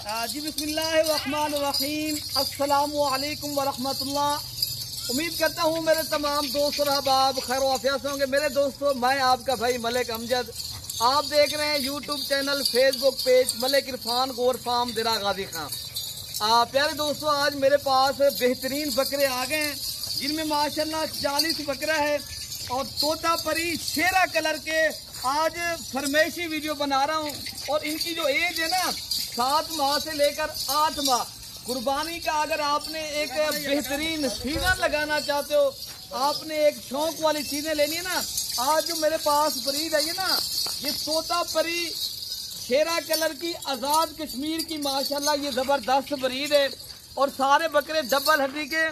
जी बिस्मिल्लाहिर्रहमानिर्रहीम। अस्सलामुअलैकुम वरहमतुल्लाह। उम्मीद करता हूँ मेरे तमाम दोस्त और अहबाब खैर वाफिया से होंगे। मेरे दोस्तों, मैं आपका भाई मलिक अमजद, आप देख रहे हैं YouTube channel, Facebook page Malik Irfan गोर फार्म दिरा गाजी खां। प्यारे दोस्तों, आज मेरे पास बेहतरीन बकरे आ गए हैं जिनमें माशाल्लाह 40 बकरा है और तोता परी शेरा कलर के आज फरमाइशी वीडियो बना रहा हूँ। और इनकी जो एज है ना 7 माह से लेकर 8 माह, कुर्बानी का अगर आपने एक बेहतरीन सीजन लगाना चाहते हो, आपने एक शौक वाली चीजें लेनी है ना, आज जो मेरे पास ब्रीड है ना, ये तोता परी शेरा कलर की आजाद कश्मीर की माशाल्लाह ये जबरदस्त ब्रीड है। और सारे बकरे डबल हड्डी के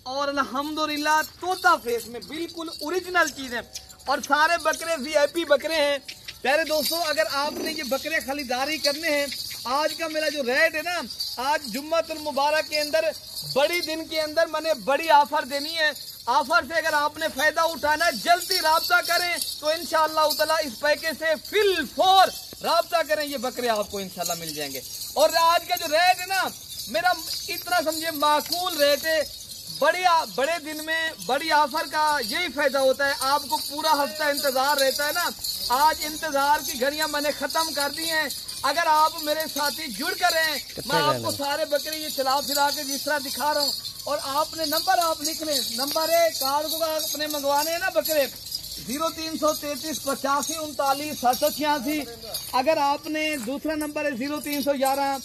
और अल्हम्दुलिल्लाह तोता फेस में बिल्कुल ओरिजिनल चीज है। और सारे बकरे वीआईपी बकरे हैं। प्यारे दोस्तों, अगर आपने ये बकरे खरीदारी करने हैं, आज का मेरा जो रेट है ना, आज जुम्मतुल मुबारक के अंदर बड़ी दिन के अंदर मैंने बड़ी ऑफर देनी है। ऑफर से अगर आपने फायदा उठाना है, जल्दी राब्ता करें तो इंशाअल्लाह ताला इस पैकेज से फिल फोर राब्ता करें, ये बकरे आपको इंशाल्लाह मिल जाएंगे। और आज का जो रेट है ना, मेरा इतना समझे माकूल रेट है। बड़े दिन में बड़ी ऑफर का यही फायदा होता है, आपको पूरा हफ्ता इंतजार रहता है ना। आज इंतजार की घड़ियां मैंने खत्म कर दी हैं। अगर आप मेरे साथी जुड़ कर रहे हैं, मैं आपको सारे बकरे ये चला फिरा के जिस तरह दिखा रहा हूँ। और आपने नंबर आप लिख लें, नंबर है कार्गो का अपने मंगवाने हैं ना बकरे, 0333 85 39 786। अगर आपने दूसरा नंबर है 0311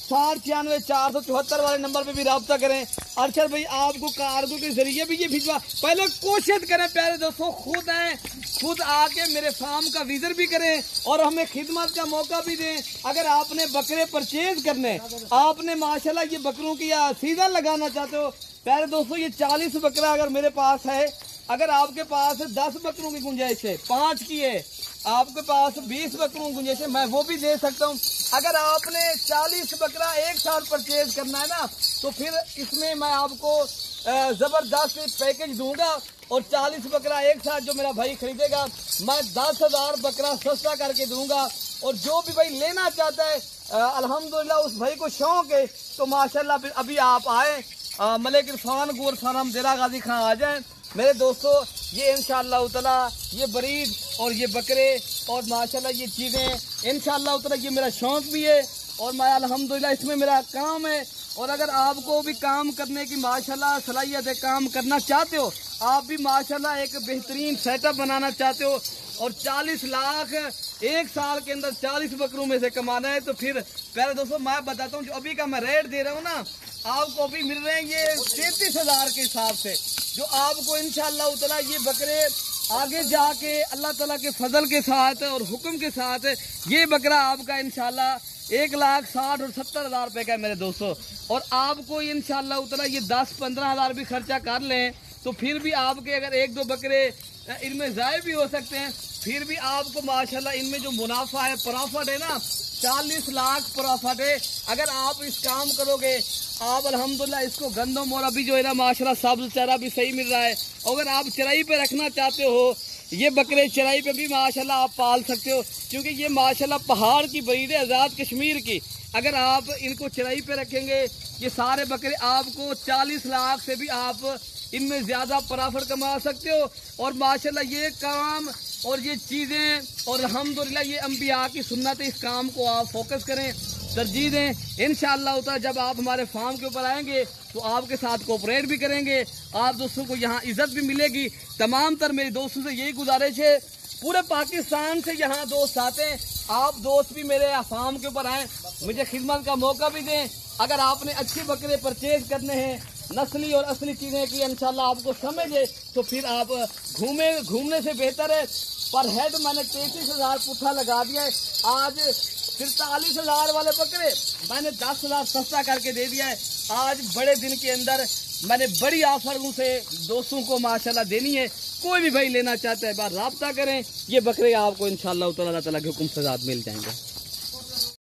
60 96 474 वाले नंबर पे भी रब्ता करें। अरशद भाई आपको कार्गो के जरिए भी ये भिजवा, पहले कोशिश करें प्यारे दोस्तों, खुद आए, खुद आके मेरे फार्म का विजिट भी करें और हमें खिदमत का मौका भी दें। अगर आपने बकरे परचेज करने, आपने माशाल्लाह ये बकरों की सीजन लगाना चाहते हो, प्यारे दोस्तों ये 40 बकरा अगर मेरे पास है, अगर आपके पास 10 बकरों की गुंजाइश है, 5 की है, आपके पास 20 बकरों की गुंजाइश है, मैं वो भी दे सकता हूँ। अगर आपने 40 बकरा एक साथ परचेज करना है ना, तो फिर इसमें मैं आपको जबरदस्त पैकेज दूंगा। और 40 बकरा एक साथ जो मेरा भाई खरीदेगा, मैं 10,000 बकरा सस्ता करके दूंगा। और जो भी भाई लेना चाहता है, अल्हम्दुलिल्लाह उस भाई को शौक है, तो माशाल्लाह फिर अभी आप आए, मलिक इरफान गोर फार्म दिरा गाजी खां आ जाएं। मेरे दोस्तों, ये इंशाअल्लाह ताला ये ब्रीड और ये बकरे और माशाल्लाह ये चीज़ें इंशाअल्लाह ताला ये मेरा शौक भी है और मैं अल्हम्दुलिल्लाह इसमें मेरा काम है। और अगर आपको भी काम करने की माशाल्लाह सलाहियत है, काम करना चाहते हो, आप भी माशाल्लाह एक बेहतरीन सेटअप बनाना चाहते हो और 40 लाख एक साल के अंदर 40 बकरों में से कमाना है, तो फिर प्यारे दोस्तों मैं बताता हूँ, जो अभी का मैं रेट दे रहा हूँ ना, आपको अभी मिल रहे हैं ये 33,000 के हिसाब से, जो आपको इंशाअल्लाह ताला ये बकरे आगे जाके अल्लाह ताला के फजल के साथ और हुक्म के साथ ये बकरा आपका इंशाअल्लाह 1,60,000 और 70,000 रुपये का है मेरे दोस्तों। और आपको इंशाअल्लाह ताला ये 10-15 हज़ार भी खर्चा कर लें, तो फिर भी आपके अगर 1-2 बकरे इनमें ज़ाय भी हो सकते हैं, फिर भी आपको माशाल्लाह इनमें जो मुनाफा है, प्रॉफिट है ना, 40 लाख प्रॉफिट है। अगर आप इस काम करोगे, आप अल्हम्दुलिल्लाह इसको गंदम और अभी जो है ना माशाल्लाह सब्ज़ चारा भी सही मिल रहा है। अगर आप चराई पे रखना चाहते हो, ये बकरे चराई पे भी माशाल्लाह आप पाल सकते हो, क्योंकि ये माशाल्लाह पहाड़ की ब्रीड है, आज़ाद कश्मीर की। अगर आप इनको चराई पे रखेंगे, ये सारे बकरे आपको 40 लाख से भी आप इनमें ज़्यादा प्रॉफिट कमा सकते हो। और माशाल्लाह ये काम और ये चीज़ें और अल्हम्दुलिल्लाह ये अंबिया की सुन्नत है, इस काम को आप फोकस करें, तरजीह दें। इंशाअल्लाह ताला जब आप हमारे फार्म के ऊपर आएंगे तो आपके साथ कोऑपरेट भी करेंगे, आप दोस्तों को यहाँ इज्जत भी मिलेगी। तमाम तर मेरे दोस्तों से यही गुजारिश है, पूरे पाकिस्तान से यहाँ दोस्त आते हैं, आप दोस्त भी मेरे फार्म के ऊपर आएँ, मुझे खिदमत का मौका भी दें। अगर आपने अच्छे बकरे परचेज करने हैं, नस्ली और असली चीज़ें की इंशाल्लाह आपको समझे, तो फिर आप घूमने से बेहतर है। पर हेड मैंने 33,000 पुट्ठा लगा दिया है। आज 43,000 वाले बकरे मैंने 10,000 सस्ता करके दे दिया है। आज बड़े दिन के अंदर मैंने बड़ी ऑफरों से दोस्तों को माशाल्लाह देनी है। कोई भी भाई लेना चाहता है, बार राब्ता करें, ये बकरे आपको इंशाअल्लाह ताला के हुक्म से मिल जाएंगे।